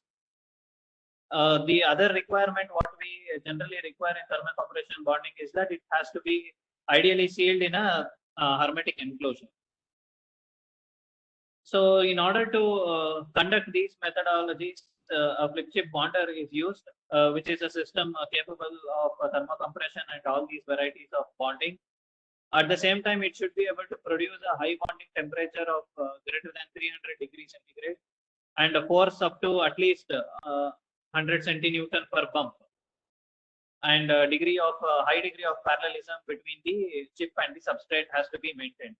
The other requirement what we generally require in thermocompression bonding is that it has to be ideally sealed in a hermetic enclosure. So in order to conduct these methodologies, a flip chip bonder is used, which is a system capable of thermocompression and all these varieties of bonding. At the same time, it should be able to produce a high bonding temperature of greater than 300 degrees centigrade and a force up to at least 100 centinewton per bump, and a high degree of parallelism between the chip and the substrate has to be maintained.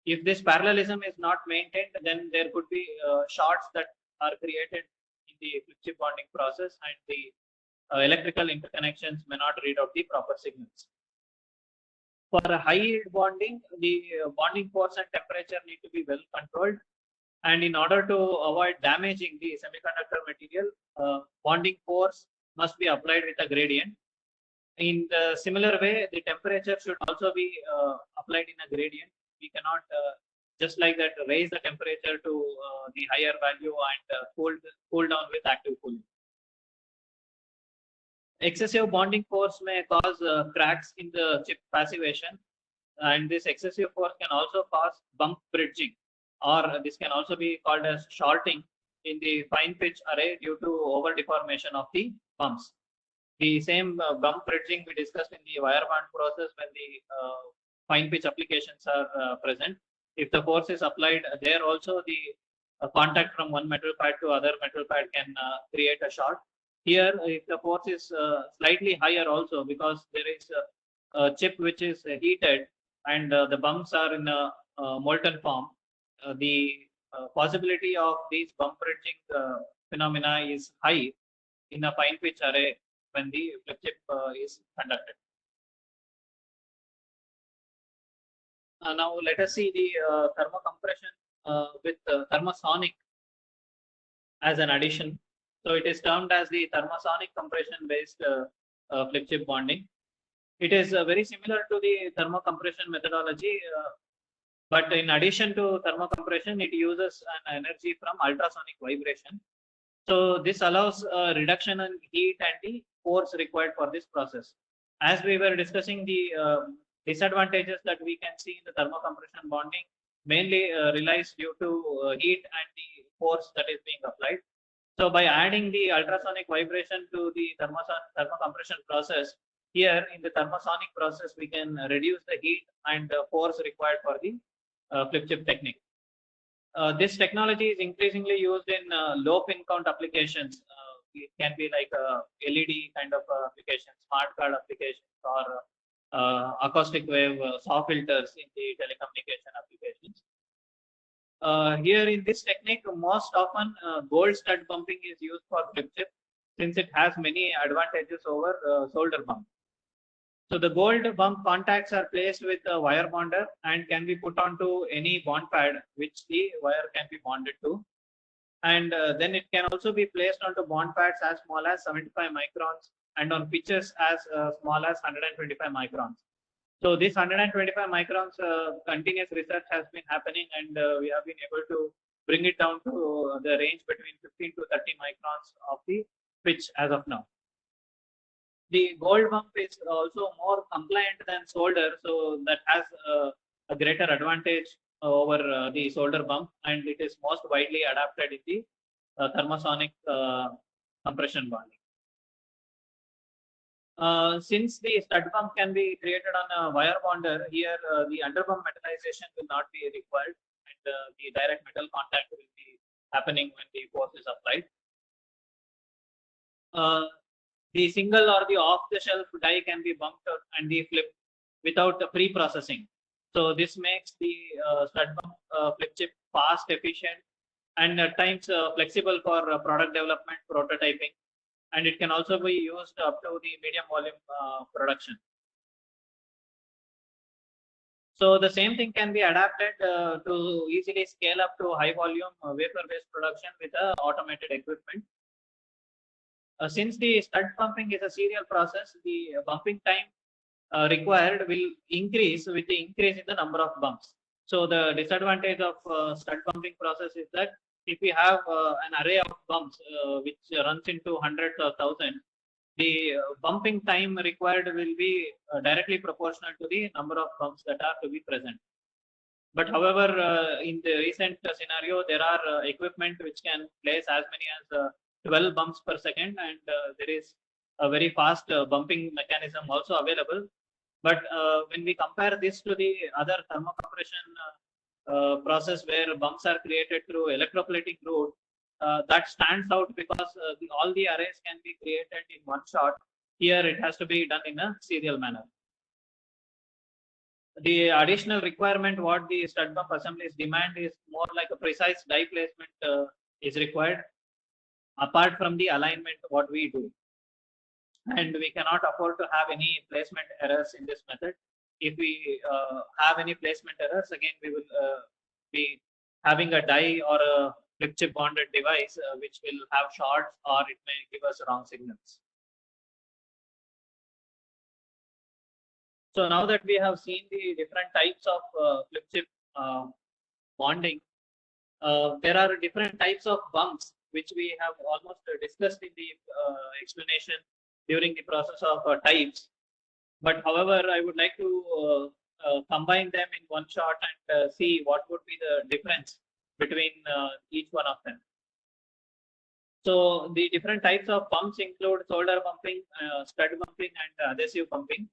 If this parallelism is not maintained, then there could be shorts that are created in the flip chip bonding process, and the electrical interconnections may not read out the proper signals. For high yield bonding, the bonding force and temperature need to be well controlled, And in order to avoid damaging the semiconductor material, bonding force must be applied with a gradient. In the similar way, the temperature should also be applied in a gradient. We cannot just like that raise the temperature to the higher value and cool down with active cooling. Excessive bonding force may cause cracks in the chip passivation, and this excessive force can also cause bump bridging, or this can also be called as shorting in the fine pitch array due to over deformation of the bumps. The same bump bridging we discussed in the wire bond process when the fine pitch applications are present. If the force is applied there also, the contact from one metal pad to other metal pad can create a short. Here, if the force is slightly higher also, because there is a chip which is heated and the bumps are in a molten form, the possibility of these bump bridging phenomena is high in a fine pitch array when the flip chip is conducted. Now let us see the thermocompression with thermosonic as an addition. So it is termed as the thermosonic compression based flip chip bonding. It is very similar to the thermocompression methodology, but in addition to thermocompression, it uses an energy from ultrasonic vibration. So this allows a reduction in heat and the force required for this process. As we were discussing, the disadvantages that we can see in the thermocompression bonding mainly relies due to heat and the force that is being applied. So by adding the ultrasonic vibration to the thermocompression process, here in the thermosonic process, we can reduce the heat and force required for the flip chip technique. This technology is increasingly used in low pin count applications. It can be like LED kind of applications, smart card applications, or acoustic wave SAW filters in the telecommunication applications. Here in this technique, most often gold stud bumping is used for flip chip, since it has many advantages over solder bump. So the gold bump contacts are placed with a wire bonder and can be put onto any bond pad which the wire can be bonded to. And then it can also be placed onto bond pads as small as 75 microns and on pitches as small as 125 microns. So this 125 microns continuous research has been happening, and we have been able to bring it down to the range between 15 to 30 microns of the pitch as of now. The gold bump is also more compliant than solder, so that has a greater advantage over the solder bump, and it is most widely adapted in the thermosonic compression bonding. Since the stud bump can be created on a wire bonder, here the underbump metallization will not be required, and the direct metal contact will be happening when the force is applied. The single or the off-the-shelf die can be bumped out and the flip without pre-processing. So this makes the stud bump flip chip fast, efficient, and at times flexible for product development, prototyping, and it can also be used up to the medium volume production. So the same thing can be adapted to easily scale up to high volume wafer-based production with automated equipment. Since the stud bumping is a serial process, the bumping time required will increase with the increase in the number of bumps. So the disadvantage of stud bumping process is that if we have an array of bumps which runs into hundreds or thousands, the bumping time required will be directly proportional to the number of bumps that are to be present. But however, in the recent scenario, there are equipment which can place as many as 12 bumps per second, and there is a very fast bumping mechanism also available. But when we compare this to the other thermocompression process where bumps are created through electroplating route, that stands out because all the arrays can be created in one shot. Here it has to be done in a serial manner. The additional requirement what the stud bump assemblies demand is more like a precise die placement is required, apart from the alignment what we do. And we cannot afford to have any placement errors in this method. If we have any placement errors, again we will be having a die or a flip chip bonded device which will have shorts or it may give us wrong signals. So now that we have seen the different types of flip chip bonding, there are different types of bumps which we have almost discussed in the explanation during the process of types. But however, I would like to combine them in one shot and see what would be the difference between each one of them. So the different types of pumps include solder pumping, stud pumping, and adhesive pumping.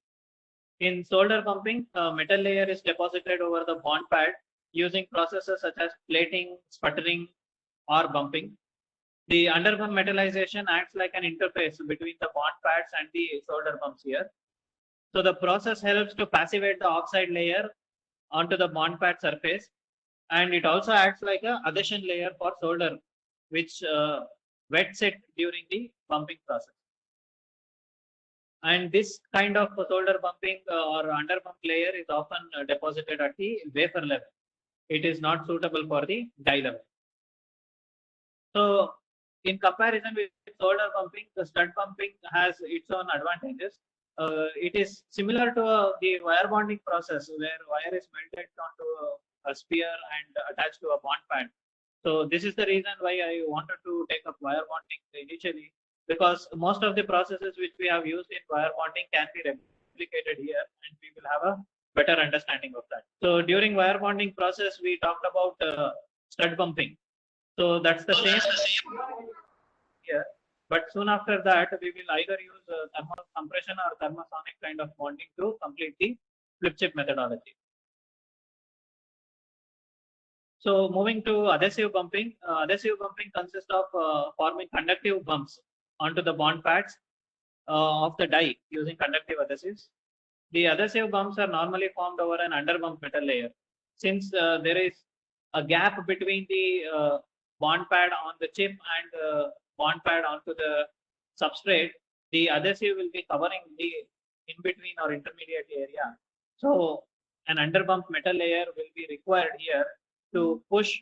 In solder pumping, metal layer is deposited over the bond pad using processes such as plating, sputtering, or bumping. The underpump metallization acts like an interface between the bond pads and the solder pumps here. So the process helps to passivate the oxide layer onto the bond pad surface, and it also acts like a adhesion layer for solder, which wets it during the pumping process. And this kind of solder pumping or underpump layer is often deposited at the wafer level. It is not suitable for the die level. So in comparison with solder pumping, the stud pumping has its own advantages. It is similar to the wire bonding process where wire is melted onto a sphere and attached to a bond pad. So this is the reason why I wanted to take up wire bonding initially, because most of the processes which we have used in wire bonding can be replicated here and we will have a better understanding of that. So during wire bonding process, we talked about stud pumping. So that's the same here. But soon after that, we will either use thermal compression or thermosonic kind of bonding to complete the flip chip methodology. So moving to adhesive pumping. Adhesive pumping consists of forming conductive bumps onto the bond pads of the die using conductive adhesives. The adhesive bumps are normally formed over an underbump metal layer. Since there is a gap between the bond pad on the chip and bond pad onto the substrate, the adhesive will be covering the in between or intermediate area. So an underbump metal layer will be required here to push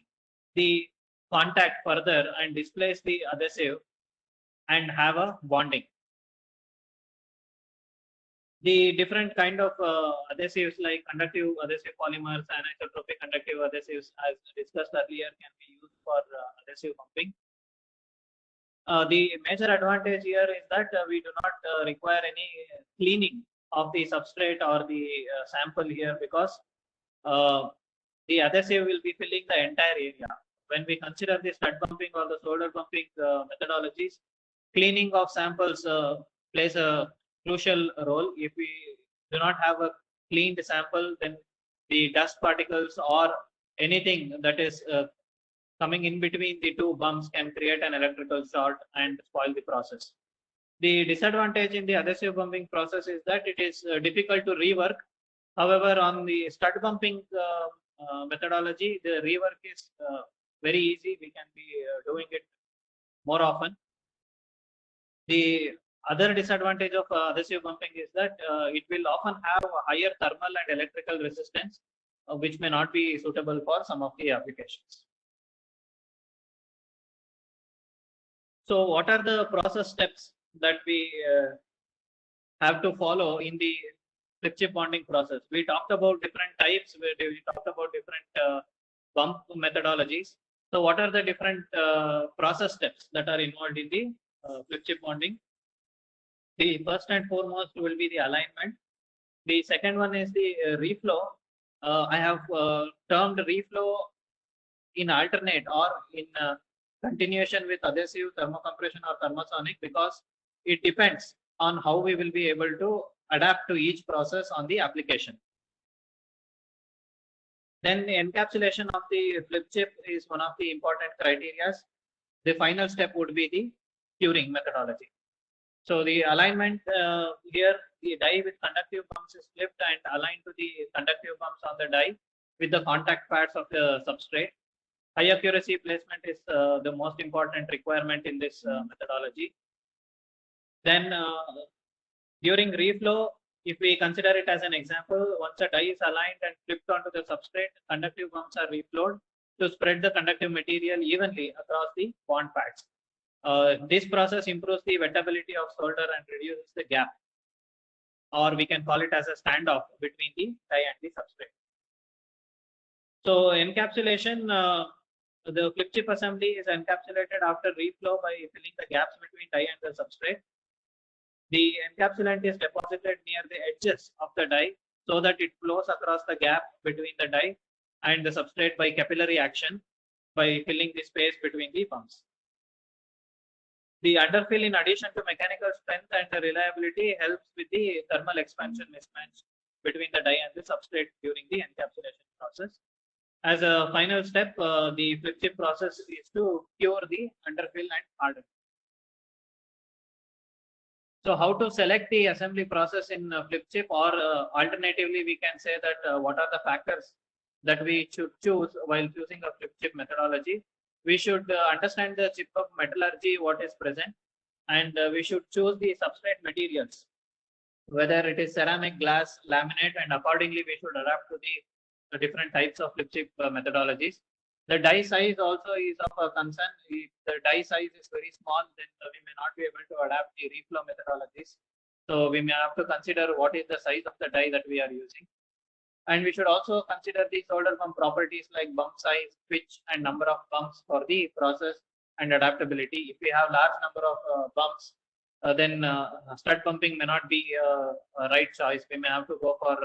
the contact further and displace the adhesive and have a bonding. The different kind of adhesives like conductive adhesive polymers, anisotropic conductive adhesives, as discussed earlier, can be used for adhesive pumping. The major advantage here is that we do not require any cleaning of the substrate or the sample here, because the adhesive will be filling the entire area. When we consider the stud pumping or the solder pumping methodologies, cleaning of samples plays a crucial role. If we do not have a cleaned sample, then the dust particles or anything that is coming in between the two bumps can create an electrical short and spoil the process. The disadvantage in the adhesive pumping process is that it is difficult to rework. However, on the stud pumping methodology, the rework is very easy. We can be doing it more often. The other disadvantage of adhesive pumping is that it will often have a higher thermal and electrical resistance, which may not be suitable for some of the applications. So what are the process steps that we have to follow in the flip chip bonding process? We talked about different types, we talked about different bump methodologies. So what are the different process steps that are involved in the flip chip bonding? The first and foremost will be the alignment. The second one is the reflow. I have termed reflow in alternate or in continuation with adhesive, thermocompression or thermosonic, because it depends on how we will be able to adapt to each process on the application. Then the encapsulation of the flip chip is one of the important criteria. The final step would be the curing methodology. So the alignment here, the die with conductive bumps is flipped and aligned to the conductive bumps on the die with the contact pads of the substrate. High accuracy placement is the most important requirement in this methodology. Then during reflow, if we consider it as an example, once a die is aligned and flipped onto the substrate, conductive bumps are reflowed to spread the conductive material evenly across the bond pads. This process improves the wettability of solder and reduces the gap, or we can call it as a standoff between the die and the substrate. So encapsulation, the flip chip assembly is encapsulated after reflow by filling the gaps between die and the substrate. The encapsulant is deposited near the edges of the die so that it flows across the gap between the die and the substrate by capillary action by filling the space between the bumps. The underfill, in addition to mechanical strength and the reliability, helps with the thermal expansion mismatch between the die and the substrate during the encapsulation process. As a final step, the flip chip process is to cure the underfill and harden. So how to select the assembly process in flip chip, or alternatively, we can say that what are the factors that we should choose while choosing a flip chip methodology. We should understand the chip of metallurgy, what is present, and we should choose the substrate materials, whether it is ceramic, glass, laminate, and accordingly we should adapt to the different types of flip chip methodologies. The die size also is of a concern. If the die size is very small, then we may not be able to adapt the reflow methodologies. So we may have to consider what is the size of the die that we are using. And we should also consider the solder bump properties like bump size, pitch, and number of bumps for the process and adaptability. If we have large number of bumps, then stud pumping may not be a right choice. We may have to go for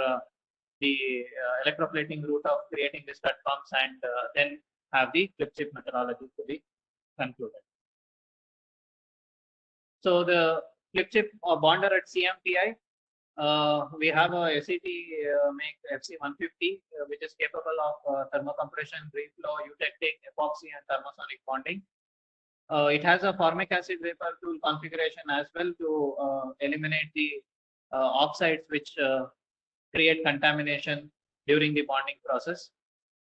the electroplating route of creating the stud pumps, and then have the flip chip methodology to be concluded. So the flip chip bonder at CMTI, we have a SET make FC150, which is capable of thermocompression, reflow, eutectic, epoxy, and thermosonic bonding. It has a formic acid vapor tool configuration as well to eliminate the oxides which create contamination during the bonding process.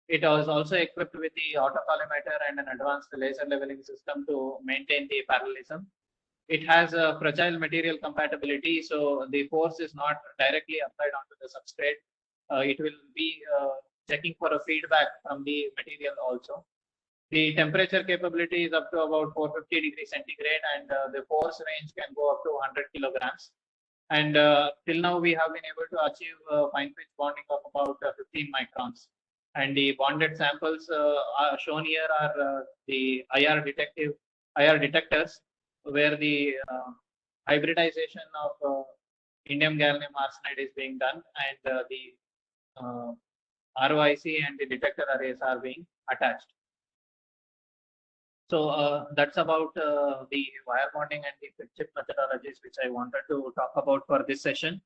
It was also equipped with the autocollimator and an advanced laser leveling system to maintain the parallelism. It has a fragile material compatibility, so the force is not directly applied onto the substrate. It will be checking for a feedback from the material also. The temperature capability is up to about 450 degrees centigrade, and the force range can go up to 100 kilograms. And till now, we have been able to achieve fine pitch bonding of about 15 microns. And the bonded samples are shown here are the IR detectors, where the hybridization of indium gallium arsenide is being done, and the ROIC and the detector arrays are being attached. So that's about the wire bonding and the flip chip methodologies, which I wanted to talk about for this session.